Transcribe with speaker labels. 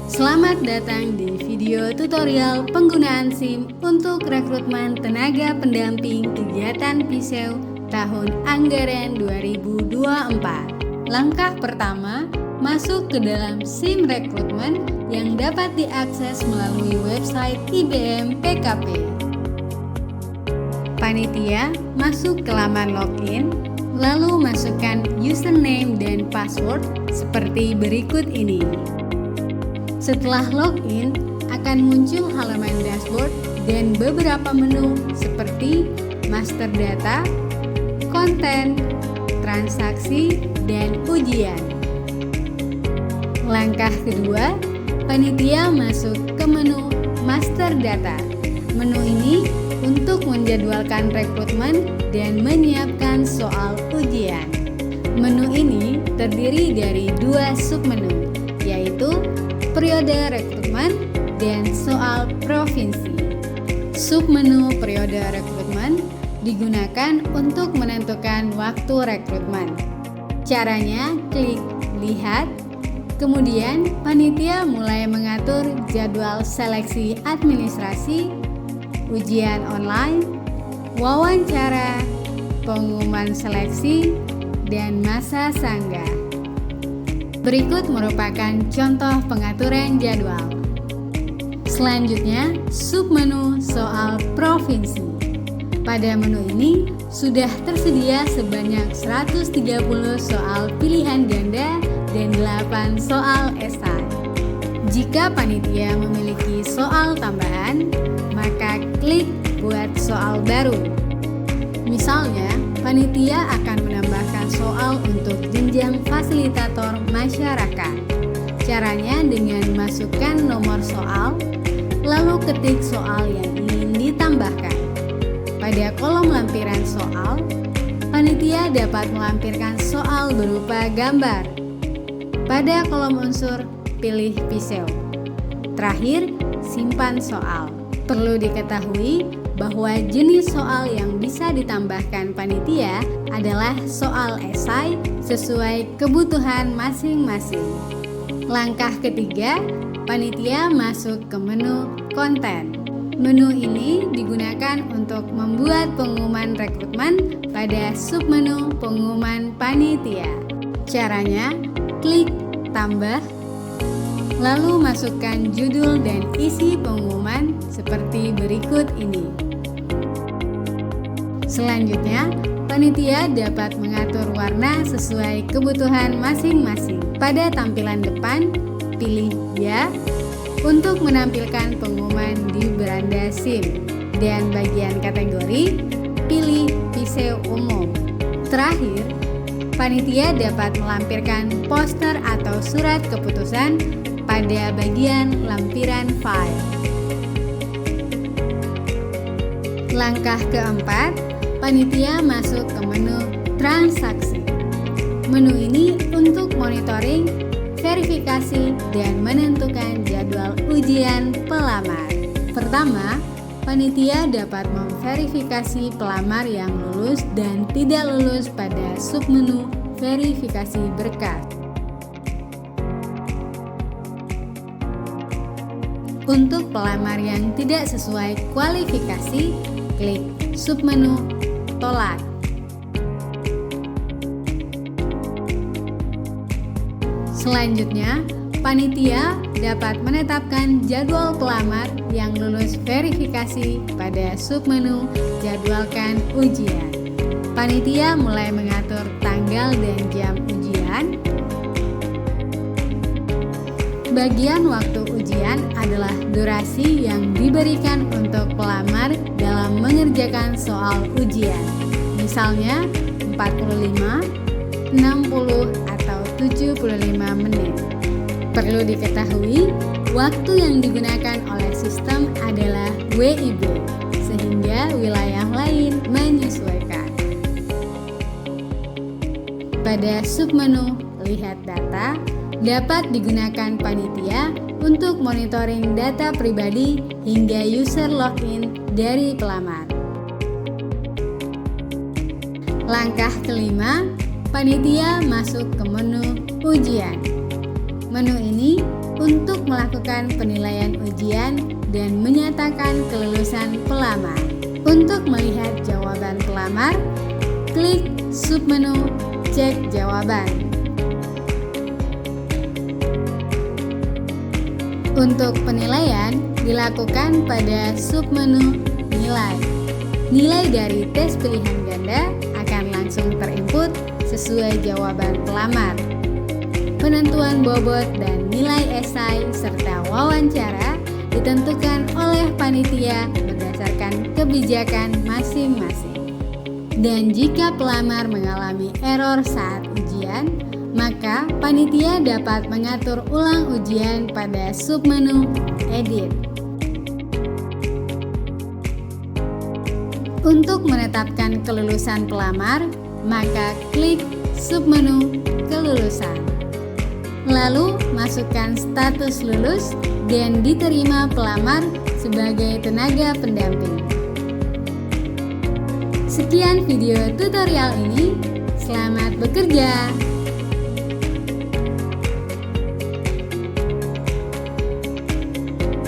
Speaker 1: Selamat datang di video tutorial penggunaan SIM untuk rekrutmen tenaga pendamping kegiatan PISEU tahun anggaran 2024. Langkah pertama, masuk ke dalam SIM rekrutmen yang dapat diakses melalui website IBM PKP. Panitia masuk ke laman login, lalu masukkan username dan password seperti berikut ini. Setelah login, akan muncul halaman dashboard dan beberapa menu seperti master data, konten, transaksi, dan ujian. Langkah kedua, panitia masuk ke menu master data. Menu ini untuk menjadwalkan rekrutmen dan menyiapkan soal ujian. Menu ini terdiri dari dua submenu, yaitu periode rekrutmen dan soal provinsi. Submenu periode rekrutmen digunakan untuk menentukan waktu rekrutmen. Caranya, klik lihat, kemudian panitia mulai mengatur jadwal seleksi administrasi, ujian online, wawancara, pengumuman seleksi, dan masa sanggah. Berikut merupakan contoh pengaturan jadwal. Selanjutnya, submenu soal provinsi. Pada menu ini sudah tersedia sebanyak 130 soal pilihan ganda dan 8 soal esai. Jika panitia memiliki soal tambahan, maka klik buat soal baru. Misalnya, panitia akan menambahkan soal untuk jenjang fasilitator masyarakat. Caranya dengan masukkan nomor soal, lalu ketik soal yang ingin ditambahkan. Pada kolom lampiran soal, panitia dapat melampirkan soal berupa gambar. Pada kolom unsur, pilih PISEU. Terakhir, simpan soal. Perlu diketahui bahwa jenis soal yang bisa ditambahkan panitia adalah soal esai sesuai kebutuhan masing-masing. Langkah ketiga, panitia masuk ke menu konten. Menu ini digunakan untuk membuat pengumuman rekrutmen pada submenu pengumuman panitia. Caranya, klik tambah, lalu masukkan judul dan isi pengumuman seperti berikut ini. Selanjutnya, panitia dapat mengatur warna sesuai kebutuhan masing-masing. Pada tampilan depan, pilih ya untuk menampilkan pengumuman di beranda SIM, dan bagian kategori, pilih PISEU umum. Terakhir, panitia dapat melampirkan poster atau surat keputusan pada bagian lampiran file. Langkah keempat, panitia masuk ke menu transaksi. Menu ini untuk monitoring, verifikasi, dan menentukan jadwal ujian pelamar. Pertama, panitia dapat memverifikasi pelamar yang lulus dan tidak lulus pada submenu verifikasi berkas. Untuk pelamar yang tidak sesuai kualifikasi, klik submenu tolak. Selanjutnya, panitia dapat menetapkan jadwal pelamar yang lulus verifikasi pada submenu jadwalkan ujian. Panitia mulai mengatur tanggal dan jam ujian. Bagian waktu ujian adalah durasi yang diberikan untuk pelamar dalam mengerjakan soal ujian. Misalnya 45, 60, atau 75 menit. Perlu diketahui, waktu yang digunakan oleh sistem adalah WIB, sehingga wilayah lain menyesuaikan. Pada submenu lihat data, dapat digunakan panitia untuk monitoring data pribadi hingga user login dari pelamar. Langkah kelima, panitia masuk ke menu ujian. Menu ini untuk melakukan penilaian ujian dan menyatakan kelulusan pelamar. Untuk melihat jawaban pelamar, klik submenu Cek Jawaban. Untuk penilaian dilakukan pada submenu Nilai. Nilai dari tes pilihan ganda akan langsung terinput sesuai jawaban pelamar. Penentuan bobot dan nilai esai serta wawancara ditentukan oleh panitia berdasarkan kebijakan masing-masing. Dan jika pelamar mengalami error saat ujian, maka panitia dapat mengatur ulang ujian pada submenu Edit. Untuk menetapkan kelulusan pelamar, maka klik submenu Kelulusan. Lalu masukkan status lulus dan diterima pelamar sebagai tenaga pendamping. Sekian video tutorial ini, selamat bekerja!